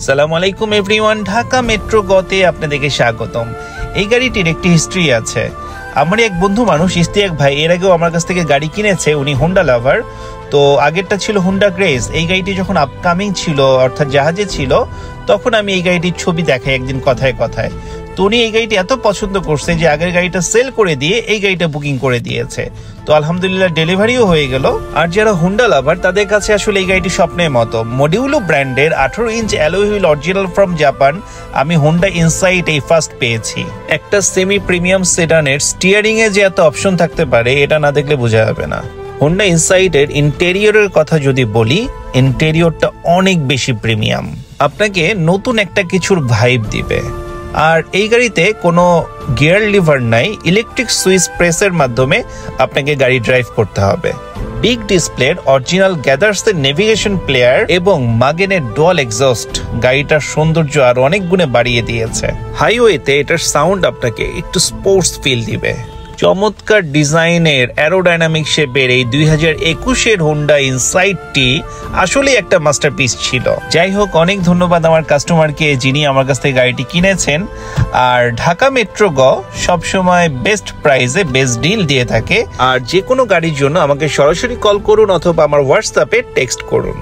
সালামু আলাইকুম everyone, Dhaka metro গতে আপনাদেরকে স্বাগতম। এই গাড়িটির একটি হিস্ট্রি আছে। আমার এক বন্ধু মানুষ ইস্তিয়াক ভাই এর আগেও আমার কাছ থেকে গাড়ি কিনেছে। উনি হোন্ডা লাভার। তো আগেরটা ছিল হোন্ডা গ্রেজ। এই গাড়িটি যখন আপকামিং ছিল, অর্থাৎ জাহাজে ছিল, তখন আমি এই গাড়িটির ছবি দেখাই একদিন কথায় কথায়। তো উনি এই গাড়িটি এত পছন্দ করছে যে আগের গাড়িটা সেল করে দিয়ে এই গাড়িটা বুকিং করে দিয়েছে। তো আলহামদুলিল্লাহ ডেলিভারিও হয়ে গেল। আর যারা হোন্ডা লাভার তাদের কাছে আসলে এই গাড়িটি স্বপ্নের মতো। মডিউলো ব্র্যান্ডের 18 inch alloy wheel original from Japan আমি হোন্ডা ইনসাইট এই ফার্স্ট পেয়েছি। একটা সেমি প্রিমিয়াম সেডানের স্টিয়ারিং এ যে এত অপশন থাকতে পারে এটা না দেখলে বোঝা যাবে না। হোন্ডা ইনসাইটের ইন্টেরিয়রের কথা যদি বলি, ইন্টেরিয়রটা অনেক বেশি প্রিমিয়াম, আপনাকে নতুন একটা কিছুর ভাইব দিবে। আর এই গাড়িতে কোনো গিয়ার লিভার নাই, ইলেকট্রিক সুইচ প্রেসের মাধ্যমে আপনাকে গাড়ি ড্রাইভ করতে হবে। বিগ ডিসপ্লের অরিজিনাল গ্যাদার্সের নেভিগেশন প্লেয়ার এবং মাগেনের ডুয়াল এক্সস্ট গাড়িটার সৌন্দর্য আর অনেক গুণে বাড়িয়ে দিয়েছে। হাইওয়েতে এটার সাউন্ড আপনাকে একটু স্পোর্টস ফিল দিবে। চমৎকার ডিজাইনের অ্যারোডাইনামিক শেপের এই 2021-এর হোন্ডা ইনসাইটটি আসলে একটা মাস্টারপিস ছিল। যাই হোক, অনেক ধন্যবাদ আমার কাস্টমারকে যিনি আমার কাছ থেকে গাড়িটি কিনেছেন। আর ঢাকা মেট্রো গ সবসময় বেস্ট প্রাইসে বেস্ট ডিল দিয়ে থাকে। আর যে কোনো গাড়ির জন্য আমাকে সরাসরি কল করুন অথবা আমার হোয়াটসঅ্যাপে টেক্সট করুন।